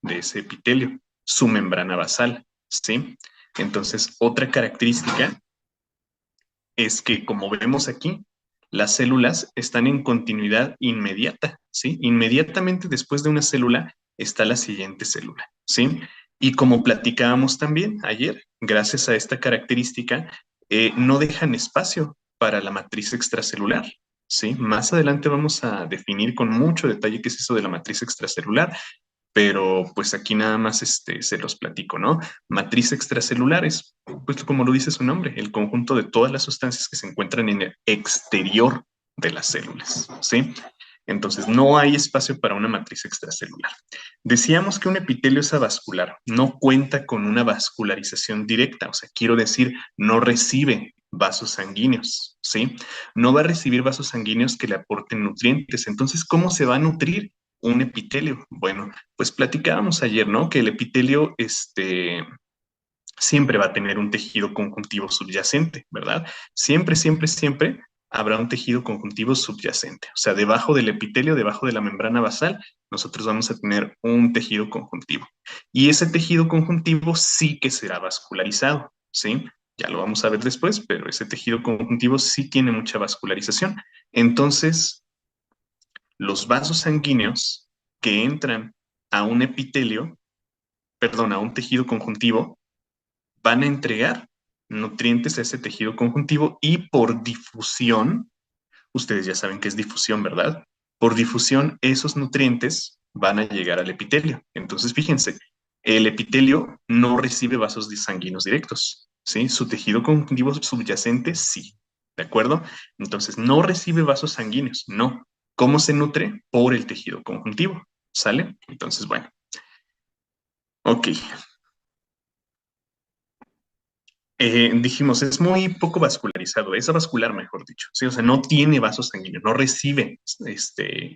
de ese epitelio, su membrana basal, ¿sí? Entonces, otra característica es que, como vemos aquí, las células están en continuidad inmediata, ¿sí? Inmediatamente después de una célula está la siguiente célula, ¿sí? Y como platicábamos también ayer, gracias a esta característica, no dejan espacio para la matriz extracelular, ¿sí? Más adelante vamos a definir con mucho detalle qué es eso de la matriz extracelular, pero pues aquí nada más se los platico, ¿no? Matriz extracelular es, pues como lo dice su nombre, el conjunto de todas las sustancias que se encuentran en el exterior de las células, ¿sí? Entonces, no hay espacio para una matriz extracelular. Decíamos que un epitelio es avascular, no cuenta con una vascularización directa, o sea, quiero decir, no recibe vasos sanguíneos, ¿sí? No va a recibir vasos sanguíneos que le aporten nutrientes. Entonces, ¿cómo se va a nutrir un epitelio? Bueno, pues platicábamos ayer, ¿no? Que el epitelio, siempre va a tener un tejido conjuntivo subyacente, ¿verdad? Siempre, siempre, siempre habrá un tejido conjuntivo subyacente. O sea, debajo del epitelio, debajo de la membrana basal, nosotros vamos a tener un tejido conjuntivo. Y ese tejido conjuntivo sí que será vascularizado, ¿sí? Ya lo vamos a ver después, pero ese tejido conjuntivo sí tiene mucha vascularización. Entonces, los vasos sanguíneos que entran a un epitelio, perdón, a un tejido conjuntivo, van a entregar nutrientes a ese tejido conjuntivo y por difusión, ustedes ya saben qué es difusión, ¿verdad? Por difusión, esos nutrientes van a llegar al epitelio. Entonces, fíjense, el epitelio no recibe vasos sanguíneos directos, ¿sí? Su tejido conjuntivo subyacente sí, ¿de acuerdo? Entonces, no recibe vasos sanguíneos, no. ¿Cómo se nutre? Por el tejido conjuntivo, ¿sale? Entonces, bueno, ok. Dijimos, es muy poco vascularizado, es avascular, mejor dicho, ¿sí? O sea, no tiene vasos sanguíneos, no recibe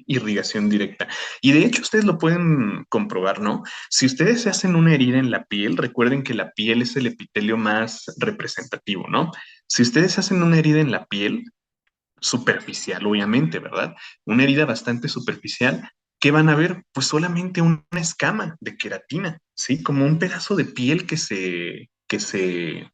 irrigación directa. Y de hecho, ustedes lo pueden comprobar, ¿no? Si ustedes se hacen una herida en la piel, recuerden que la piel es el epitelio más representativo, ¿no? Si ustedes hacen una herida en la piel, superficial, obviamente, ¿verdad? Una herida bastante superficial, ¿qué van a ver? Pues solamente una escama de queratina, ¿sí? Como un pedazo de piel que se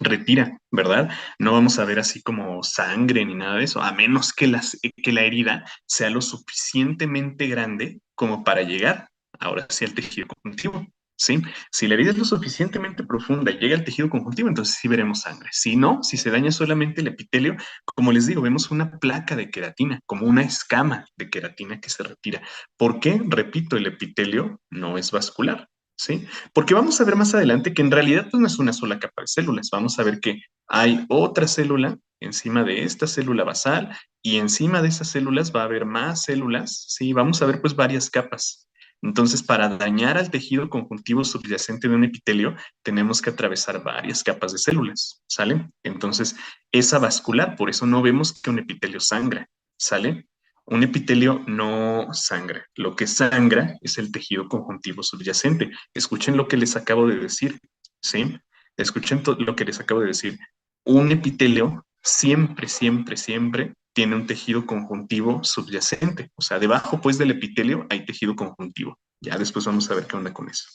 retira, ¿verdad? No vamos a ver así como sangre ni nada de eso, a menos que la herida sea lo suficientemente grande como para llegar ahora sí al tejido conjuntivo, ¿sí? Si la herida es lo suficientemente profunda y llega al tejido conjuntivo, entonces sí veremos sangre. Si no, si se daña solamente el epitelio, como les digo, vemos una placa de queratina, como una escama de queratina que se retira. ¿Por qué? Repito, el epitelio no es vascular. ¿Sí? Porque vamos a ver más adelante que en realidad pues, no es una sola capa de células. Vamos a ver que hay otra célula encima de esta célula basal y encima de esas células va a haber más células, ¿sí? Vamos a ver pues varias capas. Entonces, para dañar al tejido conjuntivo subyacente de un epitelio, tenemos que atravesar varias capas de células, ¿sale? Entonces, es avascular, por eso no vemos que un epitelio sangra, ¿sale? Un epitelio no sangra. Lo que sangra es el tejido conjuntivo subyacente. Escuchen lo que les acabo de decir, ¿sí? Escuchen lo que les acabo de decir. Un epitelio siempre, siempre, siempre tiene un tejido conjuntivo subyacente. O sea, debajo, pues, del epitelio hay tejido conjuntivo. Ya después vamos a ver qué onda con eso.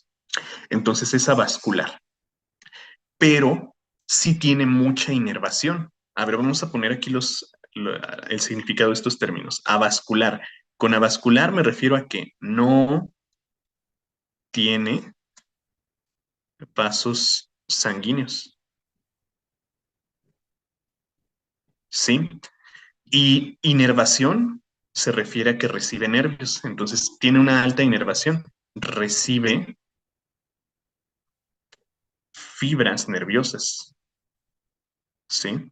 Entonces, es avascular, pero sí tiene mucha inervación. A ver, vamos a poner aquí el significado de estos términos. Avascular. Con avascular me refiero a que no tiene vasos sanguíneos, ¿sí? Y inervación se refiere a que recibe nervios, entonces tiene una alta inervación, recibe fibras nerviosas, ¿sí?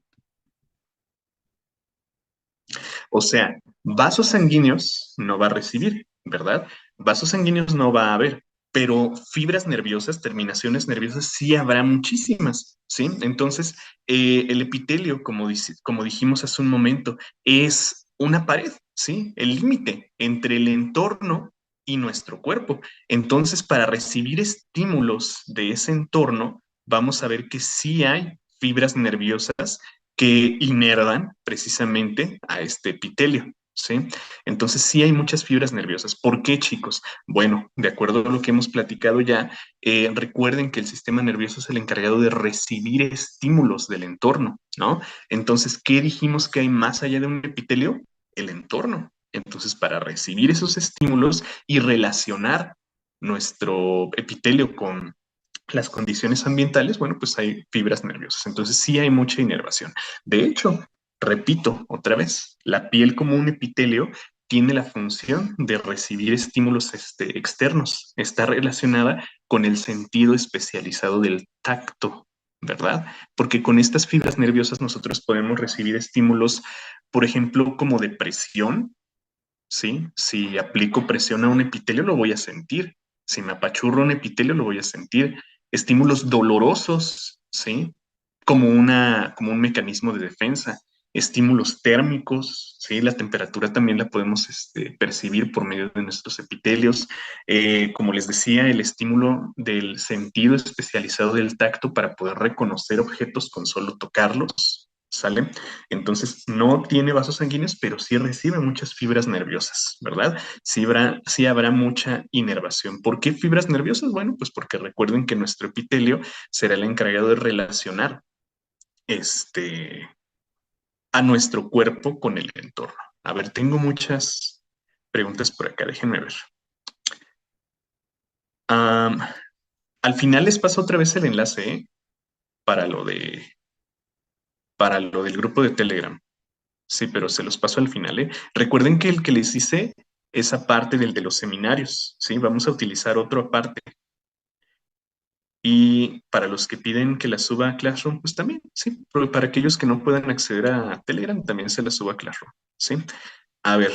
O sea, vasos sanguíneos no va a recibir, ¿verdad? Vasos sanguíneos no va a haber, pero fibras nerviosas, terminaciones nerviosas, sí habrá muchísimas, ¿sí? Entonces, el epitelio, como dijimos hace un momento, es una pared, ¿sí? El límite entre el entorno y nuestro cuerpo. Entonces, para recibir estímulos de ese entorno, vamos a ver que sí hay fibras nerviosas que inervan precisamente a este epitelio. ¿sí? Entonces sí hay muchas fibras nerviosas. ¿Por qué, chicos? Bueno, de acuerdo a lo que hemos platicado ya, recuerden que el sistema nervioso es el encargado de recibir estímulos del entorno, ¿no? Entonces, ¿qué dijimos que hay más allá de un epitelio? El entorno. Entonces, para recibir esos estímulos y relacionar nuestro epitelio con las condiciones ambientales, bueno, pues hay fibras nerviosas. Entonces sí hay mucha inervación. De hecho, repito otra vez, la piel como un epitelio tiene la función de recibir estímulos externos. Está relacionada con el sentido especializado del tacto, ¿verdad? Porque con estas fibras nerviosas nosotros podemos recibir estímulos, por ejemplo, como de presión, ¿sí? Si aplico presión a un epitelio, lo voy a sentir. Si me apachurro un epitelio, lo voy a sentir. Estímulos dolorosos, ¿sí? Como un mecanismo de defensa. Estímulos térmicos, ¿sí? La temperatura también la podemos percibir por medio de nuestros epitelios. Como les decía, el estímulo del sentido especializado del tacto para poder reconocer objetos con solo tocarlos, ¿sale? Entonces, no tiene vasos sanguíneos, pero sí recibe muchas fibras nerviosas, ¿verdad? Sí habrá mucha inervación. ¿Por qué fibras nerviosas? Bueno, pues porque recuerden que nuestro epitelio será el encargado de relacionar este, a nuestro cuerpo con el entorno. A ver, tengo muchas preguntas por acá, déjenme ver. Um, Al final les paso otra vez el enlace, ¿eh? Para lo para lo del grupo de Telegram. Sí, pero se los paso al final, ¿eh? Recuerden que el que les hice es aparte del de los seminarios, ¿sí? Vamos a utilizar otro aparte. Y para los que piden que la suba a Classroom, pues también, sí. Pero para aquellos que no puedan acceder a Telegram, también se la suba a Classroom, ¿sí? A ver,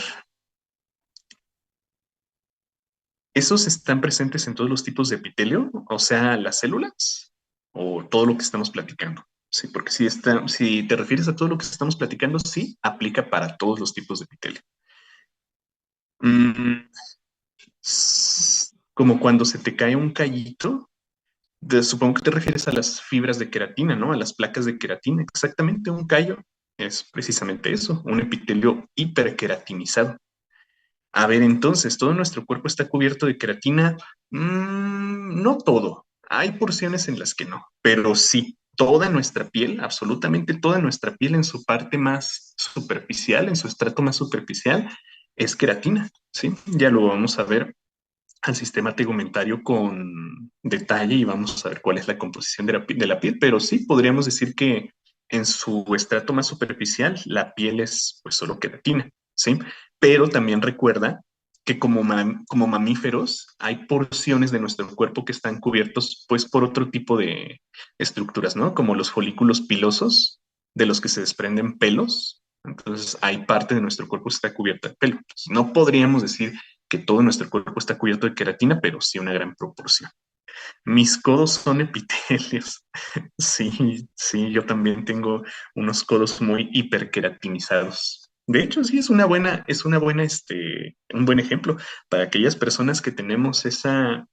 ¿esos están presentes en todos los tipos de epitelio? O sea, las células o todo lo que estamos platicando. Sí, porque si te refieres a todo lo que estamos platicando, sí, aplica para todos los tipos de epitelio. Mm, como cuando se te cae un callito, supongo que te refieres a las fibras de queratina, ¿no? A las placas de queratina. Exactamente, un callo es precisamente eso, un epitelio hiperqueratinizado. A ver, entonces, ¿todo nuestro cuerpo está cubierto de queratina? No todo. Hay porciones en las que no, pero sí, toda nuestra piel, absolutamente toda nuestra piel en su parte más superficial, en su estrato más superficial, es queratina, ¿sí? Ya lo vamos a ver al sistema tegumentario con detalle y vamos a ver cuál es la composición de la piel, pero sí podríamos decir que en su estrato más superficial la piel es pues solo queratina, ¿sí? Pero también recuerda que como mamíferos hay porciones de nuestro cuerpo que están cubiertos pues por otro tipo de estructuras, ¿no? Como los folículos pilosos de los que se desprenden pelos. Entonces hay parte de nuestro cuerpo que está cubierta de pelo. Entonces, no podríamos decir que todo nuestro cuerpo está cubierto de queratina, pero sí una gran proporción. Mis codos son epitelios. Sí, sí, yo también tengo unos codos muy hiperqueratinizados. De hecho, sí, un buen ejemplo para aquellas personas que tenemos esa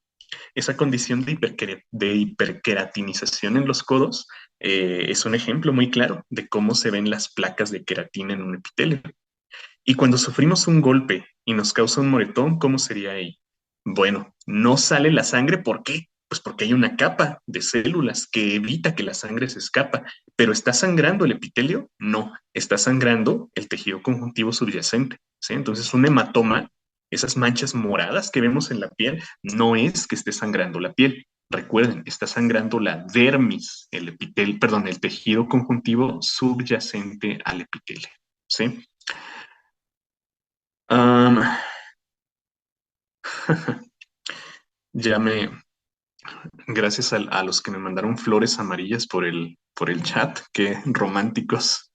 condición de hiperqueratinización en los codos. Es un ejemplo muy claro de cómo se ven las placas de queratina en un epitelio. Y cuando sufrimos un golpe y nos causa un moretón, ¿cómo sería ahí? Bueno, no sale la sangre, ¿por qué? Pues porque hay una capa de células que evita que la sangre se escapa. ¿Pero está sangrando el epitelio? No, está sangrando el tejido conjuntivo subyacente, ¿sí? Entonces, un hematoma, esas manchas moradas que vemos en la piel, no es que esté sangrando la piel. Recuerden, está sangrando la dermis, el tejido conjuntivo subyacente al epitelio, ¿sí? Am, ya me, gracias a los que me mandaron flores amarillas por el chat, qué románticos.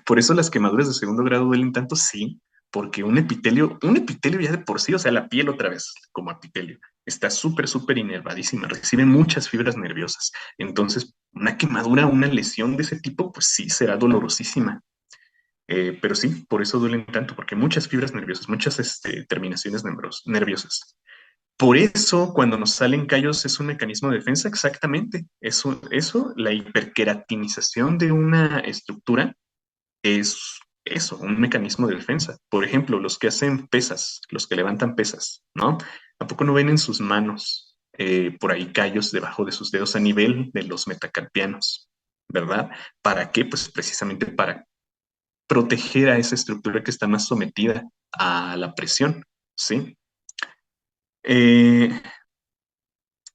Por eso las quemaduras de segundo grado duelen tanto, sí, porque un epitelio ya de por sí, o sea, la piel otra vez, como epitelio, está súper inervadísima, recibe muchas fibras nerviosas. Entonces, una quemadura, una lesión de ese tipo, pues sí, será dolorosísima. Pero sí, por eso duelen tanto, porque muchas fibras nerviosas, muchas terminaciones nerviosas. Por eso, cuando nos salen callos, es un mecanismo de defensa, exactamente. La hiperqueratinización de una estructura es, eso, un mecanismo de defensa. Por ejemplo, los que hacen pesas, los que levantan pesas, ¿no? ¿A poco no ven en sus manos por ahí callos debajo de sus dedos a nivel de los metacarpianos, ¿verdad? ¿Para qué? Pues precisamente para proteger a esa estructura que está más sometida a la presión, ¿sí? Eh,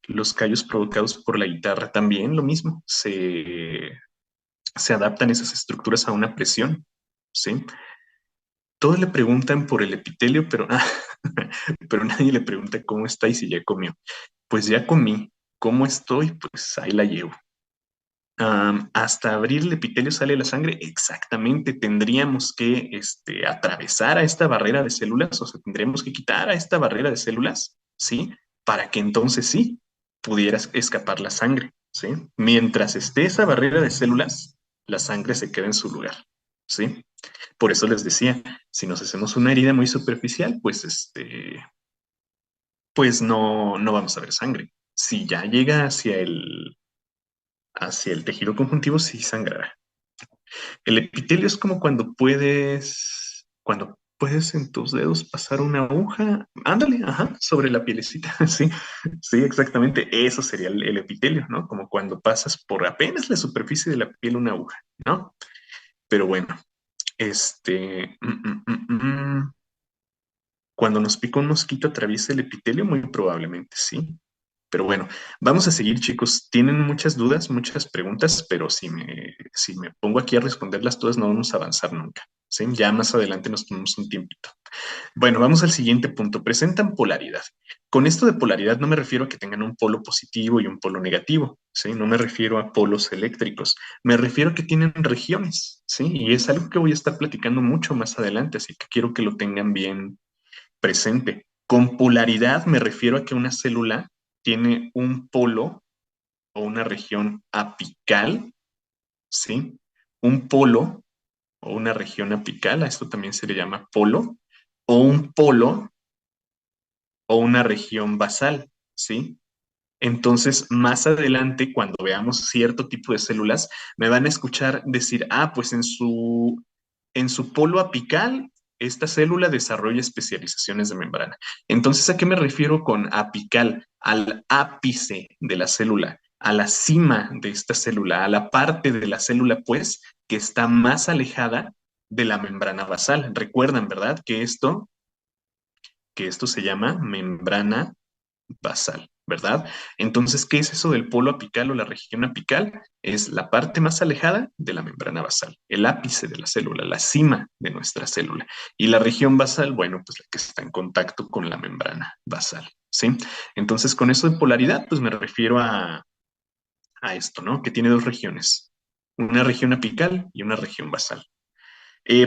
los callos provocados por la guitarra también, lo mismo, se adaptan esas estructuras a una presión, ¿sí? Todos le preguntan por el epitelio, pero, pero nadie le pregunta cómo está y si ya comió. Pues ya comí. ¿Cómo estoy? Pues ahí la llevo. Hasta abrir el epitelio sale la sangre. Exactamente, tendríamos que atravesar a esta barrera de células, o sea, tendríamos que quitar a esta barrera de células, ¿sí? Para que entonces sí pudiera escapar la sangre, ¿sí? Mientras esté esa barrera de células, la sangre se queda en su lugar, ¿sí? Por eso les decía, si nos hacemos una herida muy superficial, pues pues no vamos a ver sangre. Si ya llega hacia el tejido conjuntivo, sí sangrará. El epitelio es como cuando puedes en tus dedos pasar una aguja, ándale, ajá, sobre la pielecita, sí, sí, exactamente, eso sería el epitelio, ¿no? Como cuando pasas por apenas la superficie de la piel una aguja, ¿no? Pero bueno, este, mm, mm, mm, mm, cuando nos pica un mosquito atraviesa el epitelio, muy probablemente sí. Pero bueno, vamos a seguir, chicos. Tienen muchas dudas, muchas preguntas, pero si me pongo aquí a responderlas todas, no vamos a avanzar nunca. ¿Sí? Ya más adelante nos tomamos un tiempito. Bueno, vamos al siguiente punto. Presentan polaridad. Con esto de polaridad no me refiero a que tengan un polo positivo y un polo negativo, ¿sí? No me refiero a polos eléctricos. Me refiero a que tienen regiones, ¿sí? Y es algo que voy a estar platicando mucho más adelante, así que quiero que lo tengan bien presente. Con polaridad me refiero a que una célula tiene un polo o una región apical, ¿sí? Un polo o una región apical, a esto también se le llama polo, o un polo o una región basal, ¿sí? Entonces, más adelante, cuando veamos cierto tipo de células, me van a escuchar decir, pues en su polo apical, esta célula desarrolla especializaciones de membrana. Entonces, ¿a qué me refiero con apical? Al ápice de la célula, a la cima de esta célula, a la parte de la célula, pues, que está más alejada de la membrana basal. Recuerdan, ¿verdad? Que esto se llama membrana basal, ¿verdad? Entonces, ¿qué es eso del polo apical o la región apical? Es la parte más alejada de la membrana basal, el ápice de la célula, la cima de nuestra célula. Y la región basal, bueno, pues la que está en contacto con la membrana basal, ¿sí? Entonces, con eso de polaridad, pues me refiero a esto, ¿no? Que tiene dos regiones, una región apical y una región basal.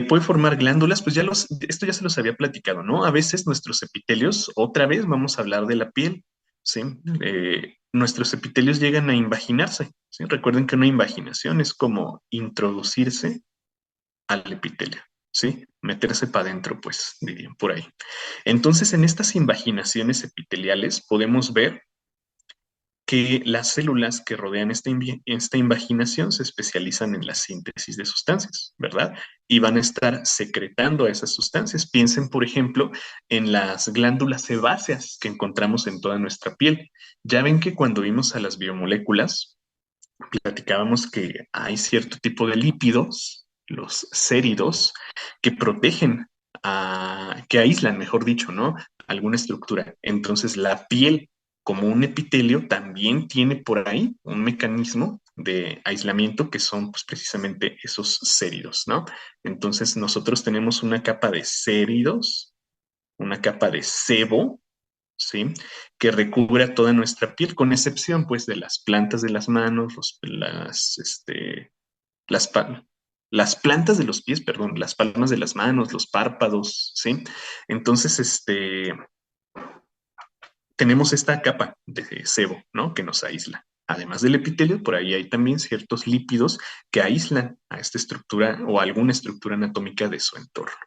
Puede formar glándulas, pues esto ya se los había platicado, ¿no? A veces nuestros epitelios, otra vez vamos a hablar de la piel, ¿sí? Nuestros epitelios llegan a invaginarse, ¿sí? Recuerden que una invaginación es como introducirse al epitelio, ¿sí? Meterse para adentro, pues, dirían por ahí. Entonces, en estas invaginaciones epiteliales podemos ver que las células que rodean esta invaginación se especializan en la síntesis de sustancias, ¿verdad? Y van a estar secretando esas sustancias. Piensen, por ejemplo, en las glándulas sebáceas que encontramos en toda nuestra piel. Ya ven que cuando vimos a las biomoléculas, platicábamos que hay cierto tipo de lípidos, los séridos, que protegen, que aíslan, mejor dicho, ¿no? Alguna estructura. Entonces, la piel, como un epitelio, también tiene por ahí un mecanismo de aislamiento que son pues, precisamente esos séridos, ¿no? Entonces, nosotros tenemos una capa de séridos, una capa de sebo, ¿sí? Que recubre toda nuestra piel, con excepción, pues, de las plantas de las manos, las, las plantas de los pies, perdón, las palmas de las manos, los párpados, ¿sí? Entonces, tenemos esta capa de sebo, ¿no? Que nos aísla. Además del epitelio, por ahí hay también ciertos lípidos que aíslan a esta estructura o a alguna estructura anatómica de su entorno.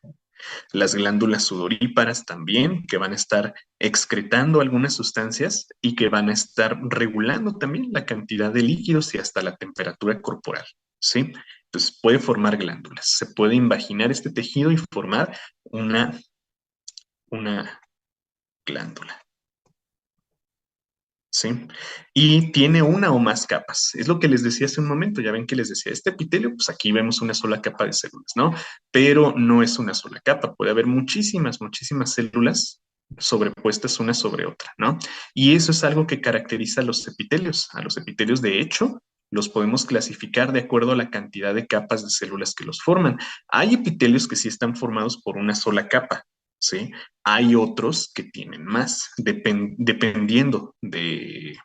Las glándulas sudoríparas también, que van a estar excretando algunas sustancias y que van a estar regulando también la cantidad de líquidos y hasta la temperatura corporal, ¿sí? pues puede formar glándulas. Se puede invaginar este tejido y formar una glándula. ¿Sí? Y tiene una o más capas. Es lo que les decía hace un momento. Ya ven que les decía, este epitelio, pues aquí vemos una sola capa de células, ¿no? Pero no es una sola capa. Puede haber muchísimas, muchísimas células sobrepuestas una sobre otra, ¿no? Y eso es algo que caracteriza a los epitelios. A los epitelios, de hecho, los podemos clasificar de acuerdo a la cantidad de capas de células que los forman. Hay epitelios que sí están formados por una sola capa, ¿sí? Hay otros que tienen más, dependiendo de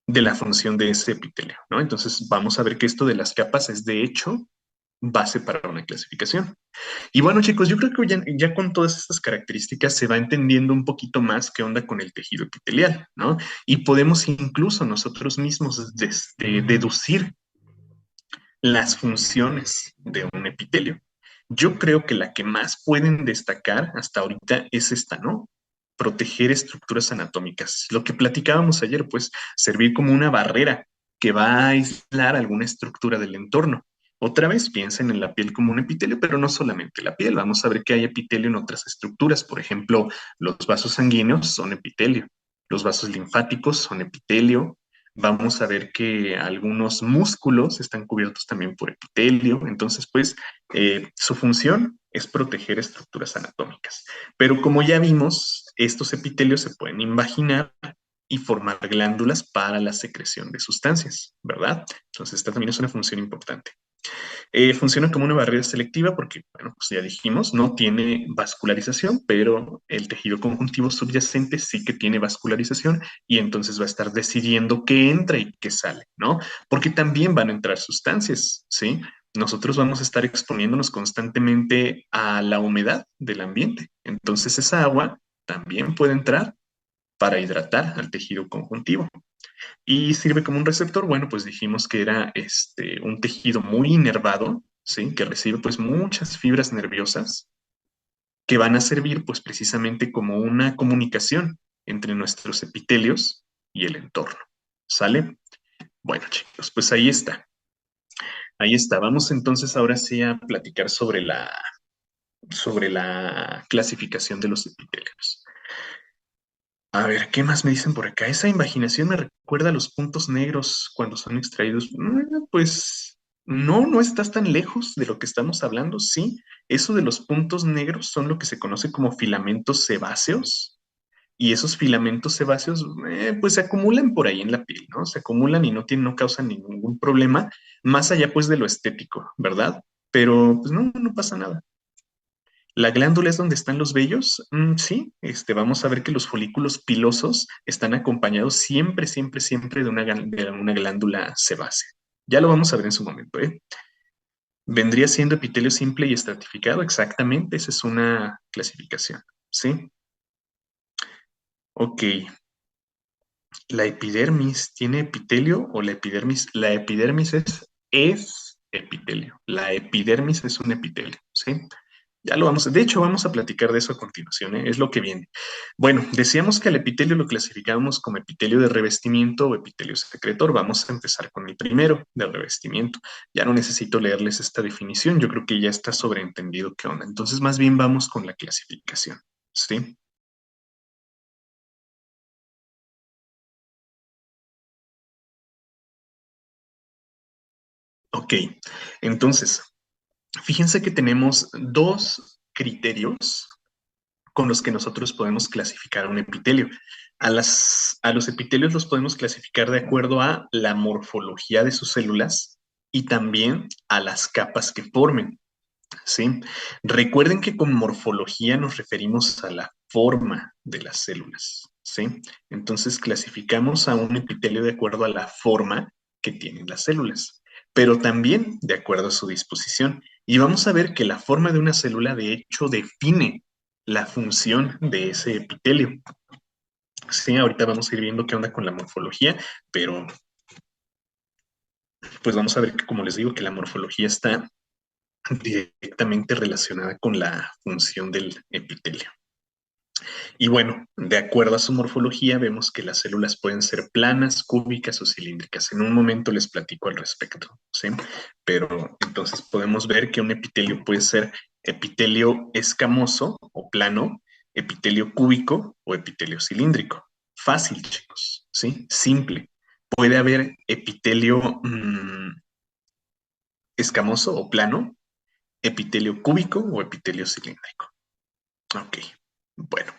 la función de ese epitelio, ¿no? Entonces vamos a ver que esto de las capas es de hecho base para una clasificación. Y bueno, chicos, yo creo que ya con todas estas características se va entendiendo un poquito más qué onda con el tejido epitelial, ¿no? Y podemos incluso nosotros mismos deducir las funciones de un epitelio. Yo creo que la que más pueden destacar hasta ahorita es esta, ¿no? Proteger estructuras anatómicas. Lo que platicábamos ayer, pues servir como una barrera que va a aislar alguna estructura del entorno. Otra vez piensen en la piel como un epitelio, pero no solamente la piel. Vamos a ver que hay epitelio en otras estructuras. Por ejemplo, los vasos sanguíneos son epitelio, los vasos linfáticos son epitelio, vamos a ver que algunos músculos están cubiertos también por epitelio. Entonces, pues, su función es proteger estructuras anatómicas. Pero como ya vimos, estos epitelios se pueden invaginar y formar glándulas para la secreción de sustancias, ¿verdad? Entonces, esta también es una función importante. Funciona como una barrera selectiva porque, bueno, pues ya dijimos, no tiene vascularización, pero el tejido conjuntivo subyacente sí que tiene vascularización y entonces va a estar decidiendo qué entra y qué sale, ¿no? Porque también van a entrar sustancias, ¿sí? Nosotros vamos a estar exponiéndonos constantemente a la humedad del ambiente. Entonces esa agua también puede entrar para hidratar al tejido conjuntivo. Y sirve como un receptor. Bueno, pues dijimos que era un tejido muy inervado, ¿sí? Que recibe pues muchas fibras nerviosas que van a servir pues precisamente como una comunicación entre nuestros epitelios y el entorno. ¿Sale? Bueno, chicos, pues ahí está. Ahí está. Vamos entonces ahora sí a platicar sobre la clasificación de los epitelios. A ver, ¿qué más me dicen por acá? Esa imaginación me recuerda a los puntos negros cuando son extraídos. Pues no, no estás tan lejos de lo que estamos hablando, sí. Eso de los puntos negros son lo que se conoce como filamentos sebáceos. Y esos filamentos sebáceos, pues se acumulan por ahí en la piel, ¿no? Se acumulan y no causan ningún problema, más allá pues de lo estético, ¿verdad? Pero pues no, no pasa nada. La glándula es donde están los vellos. Sí, vamos a ver que los folículos pilosos están acompañados siempre, siempre, siempre de una glándula sebácea. Ya lo vamos a ver en su momento, ¿eh? Vendría siendo epitelio simple y estratificado, exactamente, esa es una clasificación, ¿sí? Ok, ¿la epidermis tiene epitelio o la epidermis? La epidermis es epitelio, la epidermis es un epitelio, ¿sí? Ya lo vamos, de hecho vamos a platicar de eso a continuación, ¿eh? Es lo que viene. Bueno, decíamos que al epitelio lo clasificábamos como epitelio de revestimiento o epitelio secretor. Vamos a empezar con el primero, de revestimiento. Ya no necesito leerles esta definición, yo creo que ya está sobreentendido qué onda. Entonces, más bien vamos con la clasificación, ¿sí? Ok, entonces, fíjense que tenemos dos criterios con los que nosotros podemos clasificar un epitelio. A los epitelios los podemos clasificar de acuerdo a la morfología de sus células y también a las capas que formen, ¿sí? Recuerden que con morfología nos referimos a la forma de las células, ¿sí? Entonces clasificamos a un epitelio de acuerdo a la forma que tienen las células, pero también de acuerdo a su disposición. Y vamos a ver que la forma de una célula de hecho define la función de ese epitelio. Sí, ahorita vamos a ir viendo qué onda con la morfología, pero pues vamos a ver que, como les digo, que la morfología está directamente relacionada con la función del epitelio. Y bueno, de acuerdo a su morfología, vemos que las células pueden ser planas, cúbicas o cilíndricas. En un momento les platico al respecto, ¿sí? Pero entonces podemos ver que un epitelio puede ser epitelio escamoso o plano, epitelio cúbico o epitelio cilíndrico. Fácil, chicos, ¿sí? Simple. Puede haber epitelio escamoso o plano, epitelio cúbico o epitelio cilíndrico. Ok, bueno.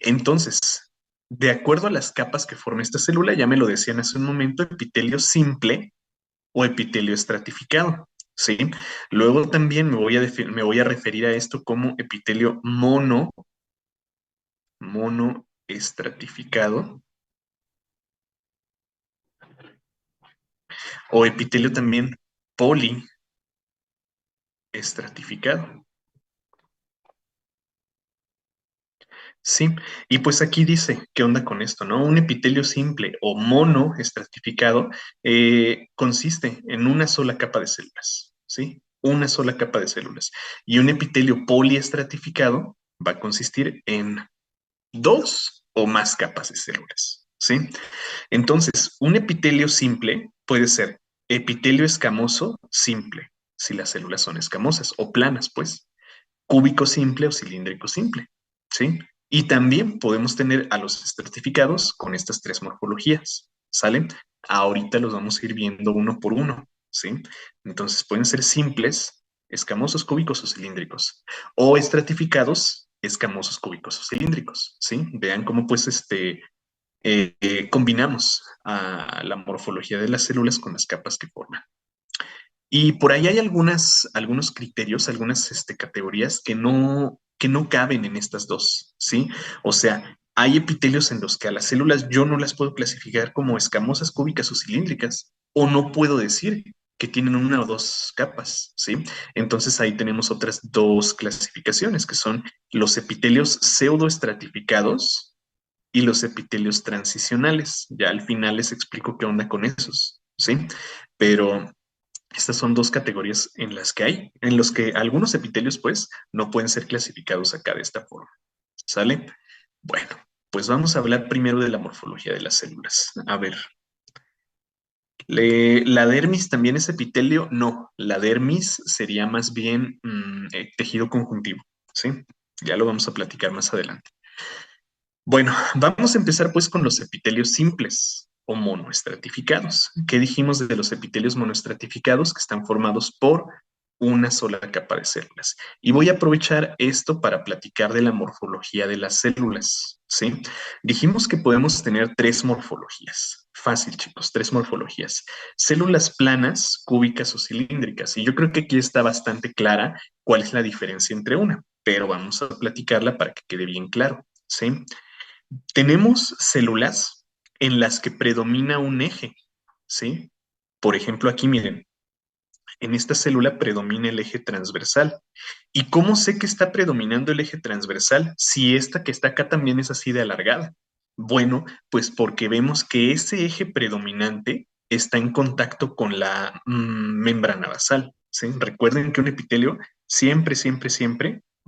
Entonces, de acuerdo a las capas que forma esta célula, ya me lo decían hace un momento, epitelio simple o epitelio estratificado, ¿sí? Luego también me voy a referir a esto como epitelio monoestratificado o epitelio también poliestratificado. Sí, y pues aquí dice, ¿qué onda con esto, no? Un epitelio simple o monoestratificado consiste en una sola capa de células, ¿sí? Una sola capa de células. Y un epitelio poliestratificado va a consistir en dos o más capas de células, ¿sí? Entonces, un epitelio simple puede ser epitelio escamoso simple, si las células son escamosas o planas, pues cúbico simple o cilíndrico simple, ¿sí? Y también podemos tener a los estratificados con estas tres morfologías, ¿sale? Ahorita los vamos a ir viendo uno por uno, ¿sí? Entonces pueden ser simples, escamosos, cúbicos o cilíndricos, o estratificados, escamosos, cúbicos o cilíndricos, ¿sí? Vean cómo pues combinamos a la morfología de las células con las capas que forman. Y por ahí hay algunos criterios, algunas categorías que no caben en estas dos, ¿sí? O sea, hay epitelios en los que a las células yo no las puedo clasificar como escamosas, cúbicas o cilíndricas, o no puedo decir que tienen una o dos capas, ¿sí? Entonces ahí tenemos otras dos clasificaciones, que son los epitelios pseudoestratificados y los epitelios transicionales. Ya al final les explico qué onda con esos, ¿sí? Pero estas son dos categorías en las que hay, en los que algunos epitelios, pues, no pueden ser clasificados acá de esta forma. ¿Sale? Bueno, pues vamos a hablar primero de la morfología de las células. A ver, ¿la dermis también es epitelio? No, la dermis sería más bien tejido conjuntivo, ¿sí? Ya lo vamos a platicar más adelante. Bueno, vamos a empezar pues con los epitelios simples o monoestratificados. ¿Qué dijimos de los epitelios monoestratificados? Que están formados por una sola capa de células. Y voy a aprovechar esto para platicar de la morfología de las células, ¿sí? Dijimos que podemos tener tres morfologías. Fácil, chicos, tres morfologías. Células planas, cúbicas o cilíndricas. Y yo creo que aquí está bastante clara cuál es la diferencia entre una, pero vamos a platicarla para que quede bien claro, ¿sí? Tenemos células en las que predomina un eje, ¿sí? Por ejemplo, aquí miren, en esta célula predomina el eje transversal. ¿Y cómo sé que está predominando el eje transversal si esta que está acá también es así de alargada? Bueno, pues porque vemos que ese eje predominante está en contacto con la membrana basal, ¿sí? Recuerden que un epitelio siempre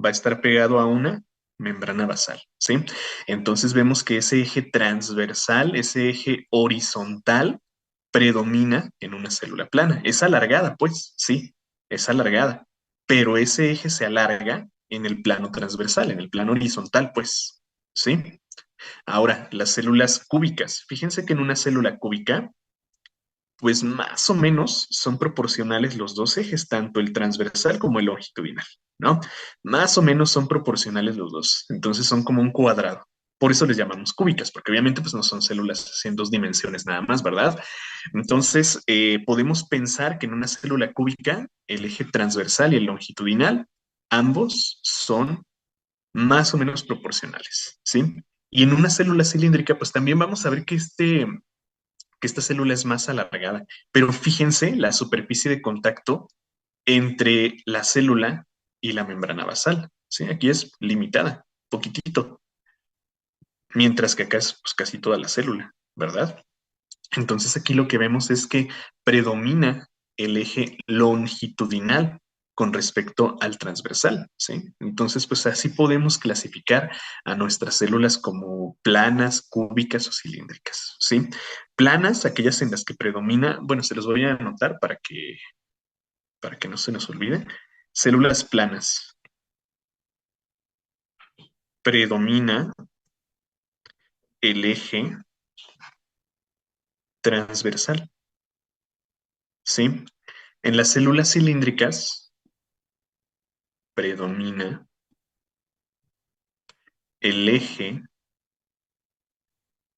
va a estar pegado a una membrana basal, ¿sí? Entonces vemos que ese eje transversal, ese eje horizontal, predomina en una célula plana. Es alargada, pues, sí, es alargada, pero ese eje se alarga en el plano transversal, en el plano horizontal, pues, ¿sí? Ahora, las células cúbicas. Fíjense que en una célula cúbica, pues más o menos son proporcionales los dos ejes, tanto el transversal como el longitudinal, ¿no? Más o menos son proporcionales los dos, entonces son como un cuadrado. Por eso les llamamos cúbicas, porque obviamente pues no son células en dos dimensiones nada más, ¿verdad? Entonces podemos pensar que en una célula cúbica el eje transversal y el longitudinal, ambos son más o menos proporcionales, ¿sí? Y en una célula cilíndrica, pues también vamos a ver que esta célula es más alargada. Pero fíjense la superficie de contacto entre la célula y la membrana basal. ¿Sí? Aquí es limitada, poquitito, mientras que acá es pues, casi toda la célula, ¿verdad? Entonces aquí lo que vemos es que predomina el eje longitudinal con respecto al transversal, ¿sí? Entonces, pues así podemos clasificar a nuestras células como planas, cúbicas o cilíndricas, ¿sí? Planas, aquellas en las que predomina, bueno, se los voy a anotar para que no se nos olvide. Células planas. Predomina el eje transversal, ¿sí? En las células cilíndricas predomina el eje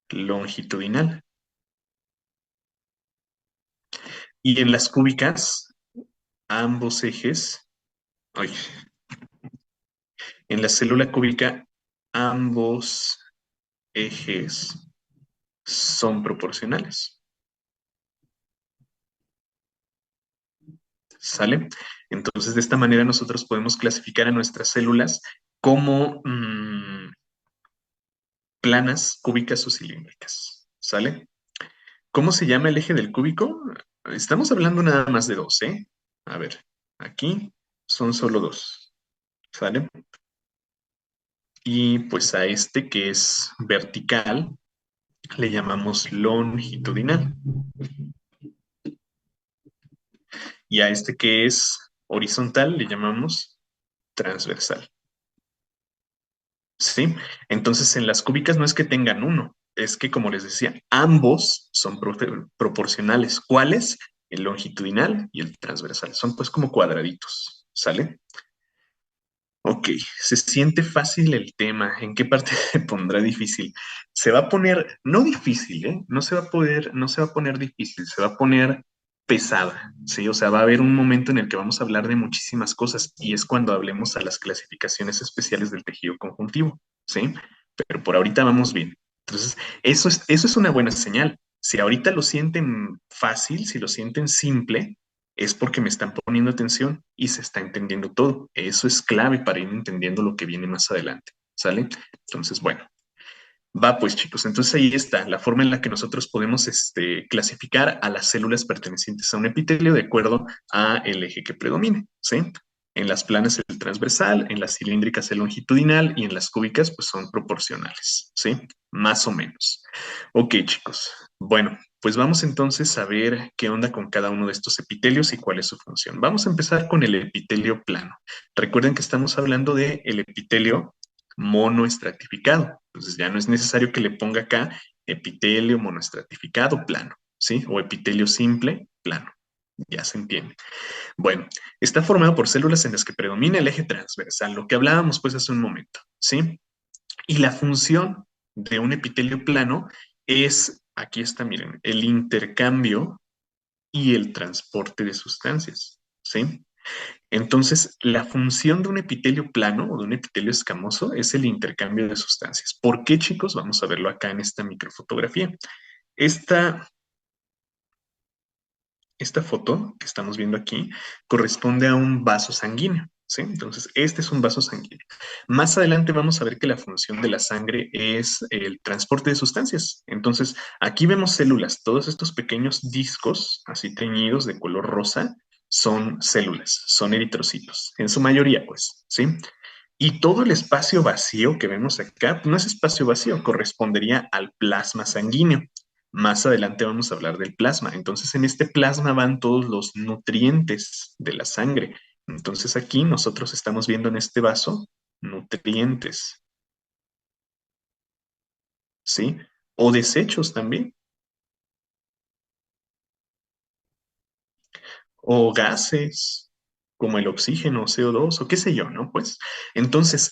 longitudinal. Y en las cúbicas, ambos ejes, oye, en la célula cúbica, ambos ejes son proporcionales. ¿Sale? Entonces, de esta manera nosotros podemos clasificar a nuestras células como planas, cúbicas o cilíndricas. ¿Sale? ¿Cómo se llama el eje del cúbico? Estamos hablando nada más de dos, ¿eh? A ver, aquí son solo dos. ¿Sale? Y pues a este que es vertical le llamamos longitudinal. Y a este que es horizontal le llamamos transversal. ¿Sí? Entonces, en las cúbicas no es que tengan uno, es que, como les decía, ambos son proporcionales. ¿Cuáles? El longitudinal y el transversal. Son pues como cuadraditos, ¿sale? Ok, se siente fácil el tema. ¿En qué parte se pondrá difícil? Se va a poner, no difícil, ¿eh? No se va a poner difícil, se va a poner pesada, ¿sí? O sea, va a haber un momento en el que vamos a hablar de muchísimas cosas y es cuando hablemos a las clasificaciones especiales del tejido conjuntivo, ¿sí? Pero por ahorita vamos bien. Entonces, eso es una buena señal. Si ahorita lo sienten fácil, si lo sienten simple, es porque me están poniendo atención y se está entendiendo todo. Eso es clave para ir entendiendo lo que viene más adelante, ¿sale? Entonces, bueno, va pues chicos, entonces ahí está la forma en la que nosotros podemos clasificar a las células pertenecientes a un epitelio de acuerdo a el eje que predomine, ¿sí? En las planas el transversal, en las cilíndricas el longitudinal y en las cúbicas pues son proporcionales, ¿sí? Más o menos. Ok, chicos. Bueno, pues vamos entonces a ver qué onda con cada uno de estos epitelios y cuál es su función. Vamos a empezar con el epitelio plano. Recuerden que estamos hablando del epitelio monoestratificado. Entonces ya no es necesario que le ponga acá epitelio monoestratificado plano, ¿sí? O epitelio simple plano. Ya se entiende. Bueno, está formado por células en las que predomina el eje transversal, lo que hablábamos pues hace un momento, ¿sí? Y la función de un epitelio plano es, aquí está, miren, el intercambio y el transporte de sustancias, ¿sí? Entonces, la función de un epitelio plano o de un epitelio escamoso es el intercambio de sustancias. ¿Por qué, chicos? Vamos a verlo acá en esta microfotografía. Esta, esta foto que estamos viendo aquí corresponde a un vaso sanguíneo, ¿sí? Entonces, este es un vaso sanguíneo. Más adelante vamos a ver que la función de la sangre es el transporte de sustancias. Entonces, aquí vemos células, todos estos pequeños discos, así teñidos de color rosa, son células, son eritrocitos, en su mayoría, pues, ¿sí? Y todo el espacio vacío que vemos acá, no es espacio vacío, correspondería al plasma sanguíneo. Más adelante vamos a hablar del plasma. Entonces, en este plasma van todos los nutrientes de la sangre. Entonces, aquí nosotros estamos viendo en este vaso nutrientes, ¿sí? O desechos también, o gases, como el oxígeno, CO2, o qué sé yo, ¿no? Pues, entonces,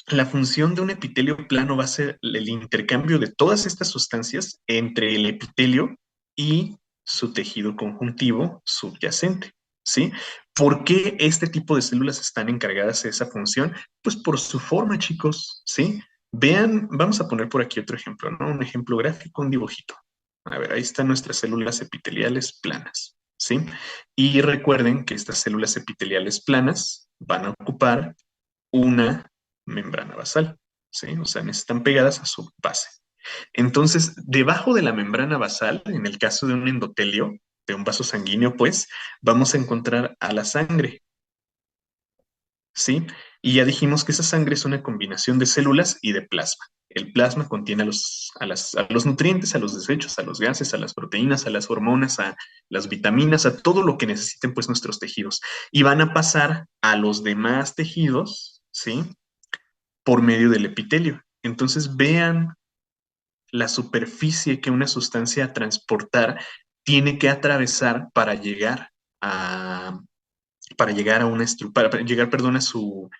la función de un epitelio plano va a ser el intercambio de todas estas sustancias entre el epitelio y su tejido conjuntivo subyacente, ¿sí? ¿Por qué este tipo de células están encargadas de esa función? Pues por su forma, chicos, ¿sí? Vean, vamos a poner por aquí otro ejemplo, ¿no? Un ejemplo gráfico, un dibujito. A ver, ahí están nuestras células epiteliales planas, ¿sí? Y recuerden que estas células epiteliales planas van a ocupar una membrana basal, ¿sí? O sea, están pegadas a su base. Entonces, debajo de la membrana basal, en el caso de un endotelio, de un vaso sanguíneo, pues vamos a encontrar a la sangre, ¿sí? Y ya dijimos que esa sangre es una combinación de células y de plasma. El plasma contiene a los nutrientes, a los desechos, a los gases, a las proteínas, a las hormonas, a las vitaminas, a todo lo que necesiten pues nuestros tejidos. Y van a pasar a los demás tejidos, ¿sí? Por medio del epitelio. Entonces vean la superficie que una sustancia a transportar tiene que atravesar a, para llegar a una para llegar, perdón, a su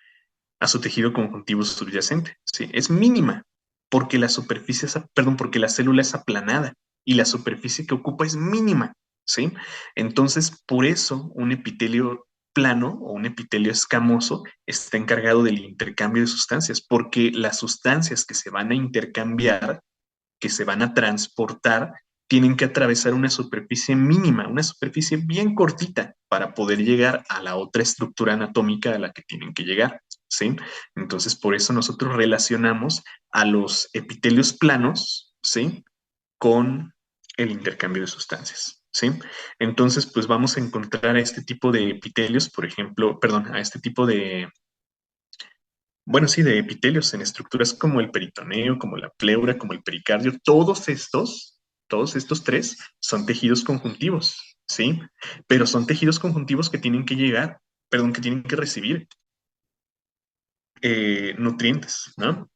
tejido conjuntivo subyacente. ¿Sí? Es mínima, porque la superficie es, perdón, porque la célula es aplanada y la superficie que ocupa es mínima. ¿Sí? Entonces, por eso un epitelio plano o un epitelio escamoso está encargado del intercambio de sustancias, porque las sustancias que se van a intercambiar, que se van a transportar, tienen que atravesar una superficie mínima, una superficie bien cortita para poder llegar a la otra estructura anatómica a la que tienen que llegar, ¿sí? Entonces, por eso nosotros relacionamos a los epitelios planos, ¿sí? Con el intercambio de sustancias, ¿sí? Entonces, pues vamos a encontrar a este tipo de epitelios, por ejemplo, perdón, a este tipo de, bueno, sí, de epitelios en estructuras como el peritoneo, como la pleura, como el pericardio, todos estos tres son tejidos conjuntivos, ¿sí? Pero son tejidos conjuntivos que tienen que llegar, perdón, que tienen que recibir nutrientes, ¿no?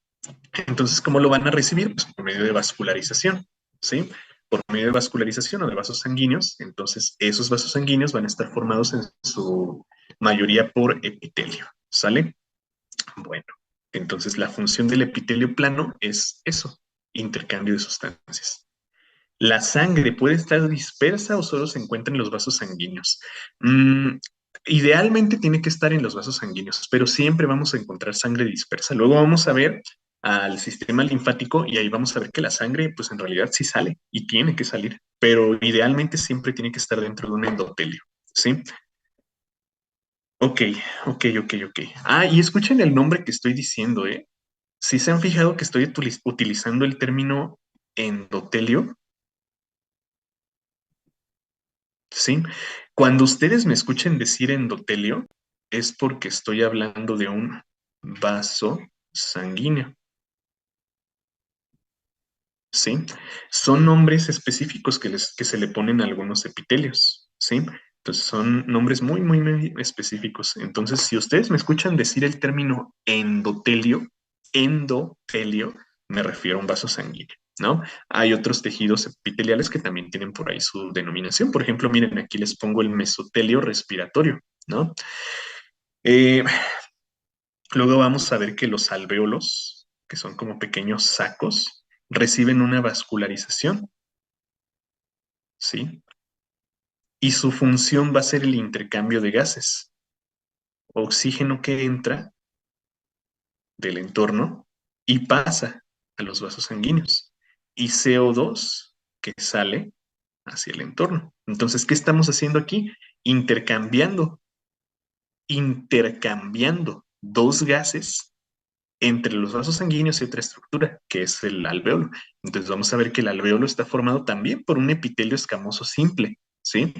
Entonces, ¿cómo lo van a recibir? Pues por medio de vascularización, ¿sí? Por medio de vascularización o de vasos sanguíneos. Entonces, esos vasos sanguíneos van a estar formados en su mayoría por epitelio, ¿sale? Bueno, entonces la función del epitelio plano es eso, intercambio de sustancias. ¿La sangre puede estar dispersa o solo se encuentra en los vasos sanguíneos? Mm, idealmente tiene que estar en los vasos sanguíneos, pero siempre vamos a encontrar sangre dispersa. Luego vamos a ver al sistema linfático y ahí vamos a ver que la sangre, pues en realidad sí sale y tiene que salir, pero idealmente siempre tiene que estar dentro de un endotelio, ¿sí? Ok, ok. Ah, y escuchen el nombre que estoy diciendo, ¿eh? Si se han fijado que estoy utilizando el término endotelio, ¿sí? Cuando ustedes me escuchen decir endotelio, es porque estoy hablando de un vaso sanguíneo, ¿sí? Son nombres específicos que se le ponen a algunos epitelios, ¿sí? Entonces son nombres muy específicos. Entonces, si ustedes me escuchan decir el término endotelio, me refiero a un vaso sanguíneo, ¿no? Hay otros tejidos epiteliales que también tienen por ahí su denominación. Por ejemplo, miren, aquí les pongo el mesotelio respiratorio, ¿no? Eh, luego vamos a ver que los alvéolos, que son como pequeños sacos, reciben una vascularización, ¿sí? Y su función va a ser el intercambio de gases, oxígeno que entra del entorno y pasa a los vasos sanguíneos y CO2 que sale hacia el entorno. Entonces, ¿qué estamos haciendo aquí? Intercambiando, intercambiando dos gases entre los vasos sanguíneos y otra estructura, que es el alvéolo. Entonces vamos a ver que el alvéolo está formado también por un epitelio escamoso simple, ¿sí?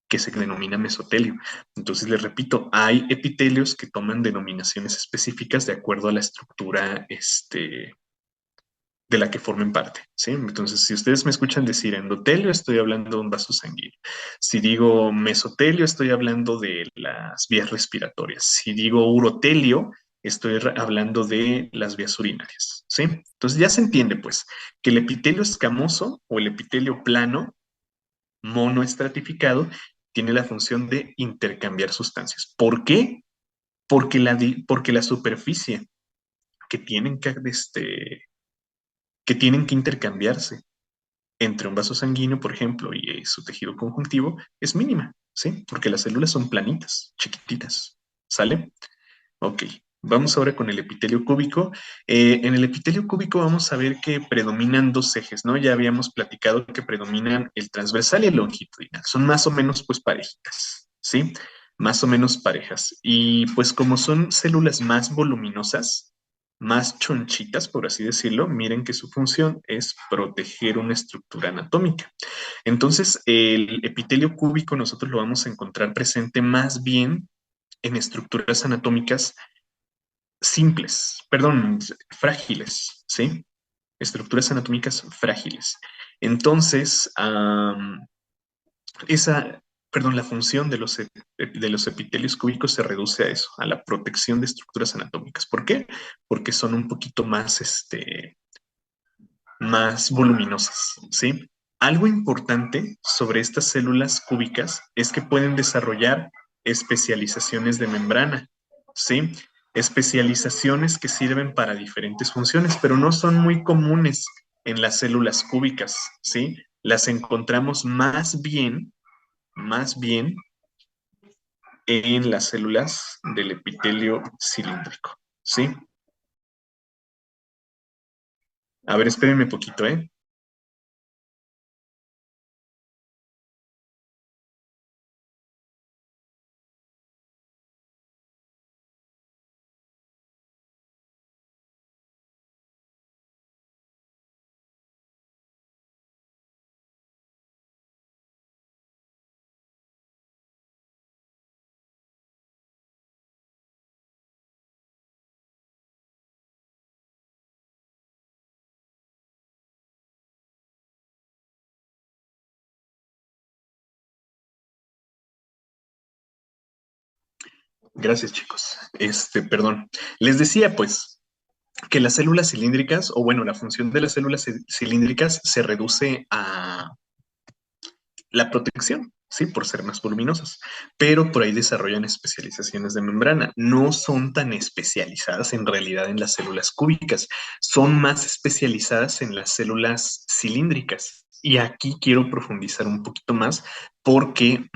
Que se denomina mesotelio. Entonces les repito, hay epitelios que toman denominaciones específicas de acuerdo a la estructura de la que formen parte, ¿sí? Entonces, si ustedes me escuchan decir endotelio, estoy hablando de un vaso sanguíneo. Si digo mesotelio, estoy hablando de las vías respiratorias. Si digo urotelio, estoy hablando de las vías urinarias, ¿sí? Entonces, ya se entiende, pues, que el epitelio escamoso o el epitelio plano, monoestratificado, tiene la función de intercambiar sustancias. ¿Por qué? Porque la superficie que tienen que tienen que intercambiarse entre un vaso sanguíneo, por ejemplo, y su tejido conjuntivo es mínima, ¿sí? Porque las células son planitas, chiquititas, ¿sale? Ok, vamos ahora con el epitelio cúbico. En el epitelio cúbico vamos a ver que predominan dos ejes, ¿no? Ya habíamos platicado que predominan el transversal y el longitudinal. Son más o menos, pues, parejitas, ¿sí? Más o menos parejas. Y pues como son células más voluminosas, más chonchitas, por así decirlo, miren que su función es proteger una estructura anatómica. Entonces, el epitelio cúbico nosotros lo vamos a encontrar presente más bien en estructuras anatómicas simples, perdón, frágiles, ¿sí? Estructuras anatómicas frágiles. Entonces, esa, perdón, la función de los epitelios cúbicos se reduce a eso, a la protección de estructuras anatómicas. ¿Por qué? Porque son un poquito más, más voluminosas, ¿sí? Algo importante sobre estas células cúbicas es que pueden desarrollar especializaciones de membrana, ¿sí? Especializaciones que sirven para diferentes funciones, pero no son muy comunes en las células cúbicas, ¿sí? Las encontramos más bien en las células del epitelio cilíndrico, ¿sí? A ver, espérenme poquito, ¿eh? Gracias, chicos. Perdón. Les decía, pues, que las células cilíndricas, o bueno, la función de las células cilíndricas se reduce a la protección, sí, por ser más voluminosas, pero por ahí desarrollan especializaciones de membrana. No son tan especializadas en realidad en las células cúbicas, son más especializadas en las células cilíndricas. Y aquí quiero profundizar un poquito más porque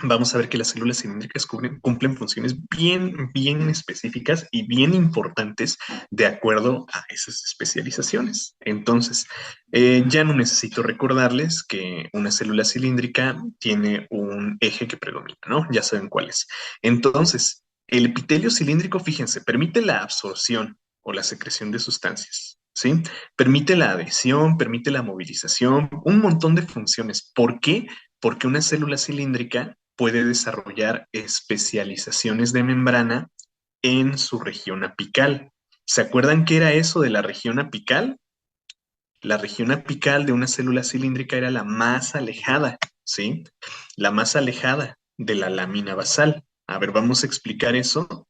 vamos a ver que las células cilíndricas cumplen funciones bien específicas y bien importantes de acuerdo a esas especializaciones. Entonces, ya no necesito recordarles que una célula cilíndrica tiene un eje que predomina, ¿no? Ya saben cuál es. Entonces, el epitelio cilíndrico, fíjense, permite la absorción o la secreción de sustancias, ¿sí? Permite la adhesión, permite la movilización, un montón de funciones. ¿Por qué? Porque una célula cilíndrica puede desarrollar especializaciones de membrana en su región apical. ¿Se acuerdan qué era eso de la región apical? La región apical de una célula cilíndrica era la más alejada, ¿sí? La más alejada de la lámina basal. A ver, vamos a explicar eso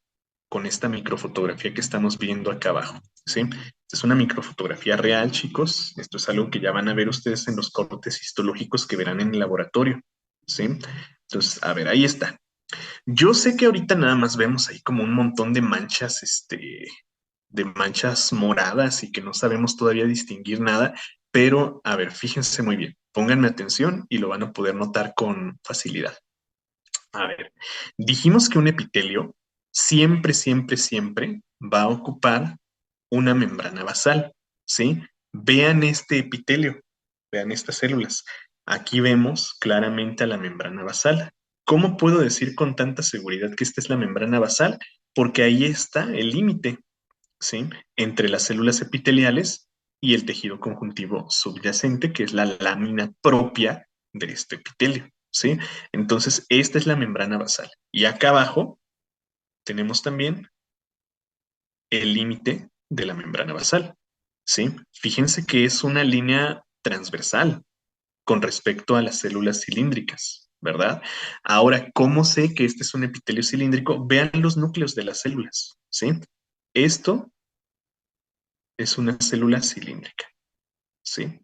con esta microfotografía que estamos viendo acá abajo, ¿sí? Esta es una microfotografía real, chicos. Esto es algo que ya van a ver ustedes en los cortes histológicos que verán en el laboratorio, ¿sí? Entonces, a ver, ahí está. Yo sé que ahorita nada más vemos ahí como un montón de manchas, de manchas moradas y que no sabemos todavía distinguir nada, pero a ver, fíjense muy bien, pónganme atención y lo van a poder notar con facilidad. A ver, dijimos que un epitelio siempre va a ocupar una membrana basal, ¿sí? Vean este epitelio, vean estas células. Aquí vemos claramente a la membrana basal. ¿Cómo puedo decir con tanta seguridad que esta es la membrana basal? Porque ahí está el límite, ¿sí? Entre las células epiteliales y el tejido conjuntivo subyacente, que es la lámina propia de este epitelio, ¿sí? Entonces, esta es la membrana basal. Y acá abajo tenemos también el límite de la membrana basal, ¿sí? Fíjense que es una línea transversal con respecto a las células cilíndricas, ¿verdad? Ahora, ¿cómo sé que este es un epitelio cilíndrico? Vean los núcleos de las células, ¿sí? Esto es una célula cilíndrica, ¿sí?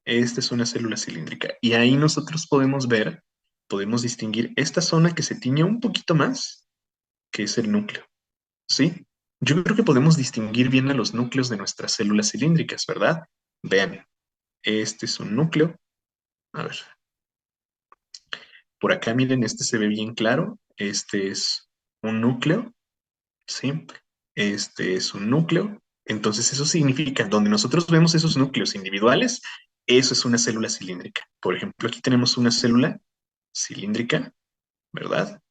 Esta es una célula cilíndrica. Y ahí nosotros podemos ver, podemos distinguir esta zona que se tiñe un poquito más, que es el núcleo, ¿sí? Yo creo que podemos distinguir bien a los núcleos de nuestras células cilíndricas, ¿verdad? Vean, este es un núcleo. A ver, por acá miren, este se ve bien claro. Este es un núcleo, ¿sí? Este es un núcleo. Entonces eso significa, donde nosotros vemos esos núcleos individuales, eso es una célula cilíndrica. Por ejemplo, aquí tenemos una célula cilíndrica, ¿verdad?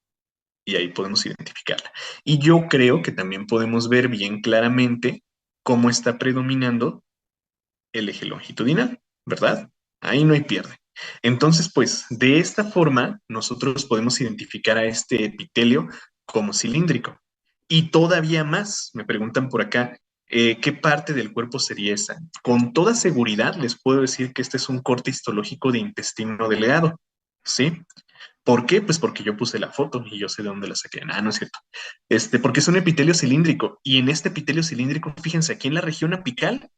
y ahí podemos identificarla. Y yo creo que también podemos ver bien claramente cómo está predominando el eje longitudinal, ¿verdad? Ahí no hay pierde. Entonces, pues, de esta forma, nosotros podemos identificar a este epitelio como cilíndrico. Y todavía más, me preguntan por acá, ¿qué parte del cuerpo sería esa? Con toda seguridad les puedo decir que este es un corte histológico de intestino delgado, ¿sí? ¿Por qué? Pues porque yo puse la foto y yo sé de dónde la saqué. Ah, no es cierto. Porque es un epitelio cilíndrico. Y en este epitelio cilíndrico, fíjense, aquí en la región apical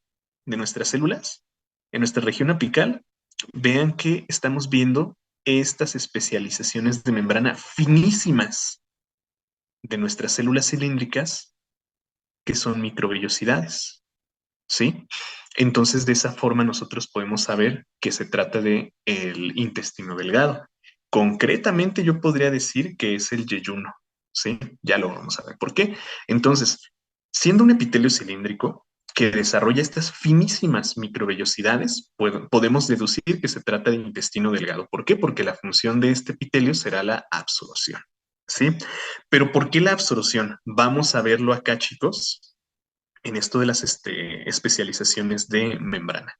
de nuestras células, en nuestra región apical, vean que estamos viendo estas especializaciones de membrana finísimas de nuestras células cilíndricas, que son microvellosidades, ¿sí? Entonces, de esa forma nosotros podemos saber que se trata de el intestino delgado. Concretamente, yo podría decir que es el yeyuno, ¿sí? Ya lo vamos a ver. ¿Por qué? Entonces, siendo un epitelio cilíndrico que desarrolla estas finísimas microvellosidades, podemos deducir que se trata de intestino delgado. ¿Por qué? Porque la función de este epitelio será la absorción, ¿sí? Pero ¿por qué la absorción? Vamos a verlo acá, chicos, en esto de las especializaciones de membrana.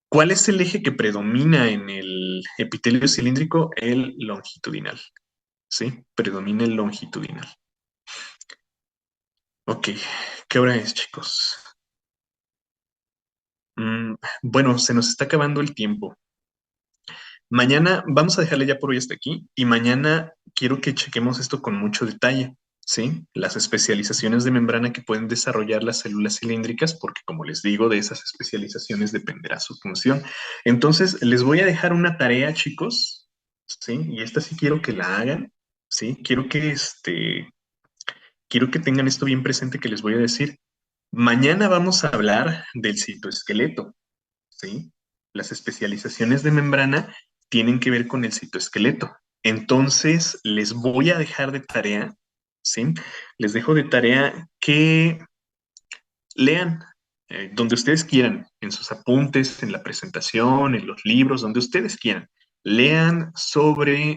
¿Cuál es el eje que predomina en el epitelio cilíndrico? El longitudinal, ¿sí? Predomina el longitudinal. Ok, ¿qué hora es, chicos? Mm, bueno, se nos está acabando el tiempo. Mañana vamos a dejarle ya por hoy hasta aquí y mañana quiero que chequemos esto con mucho detalle, ¿sí? Las especializaciones de membrana que pueden desarrollar las células cilíndricas, porque como les digo, de esas especializaciones dependerá su función. Entonces, les voy a dejar una tarea, chicos, ¿sí? Y esta sí quiero que la hagan, ¿sí? Quiero que tengan esto bien presente que les voy a decir. Mañana vamos a hablar del citoesqueleto, ¿sí? Las especializaciones de membrana tienen que ver con el citoesqueleto. Entonces, les voy a dejar de tarea, ¿sí? Les dejo de tarea que lean donde ustedes quieran, en sus apuntes, en la presentación, en los libros, donde ustedes quieran. Lean sobre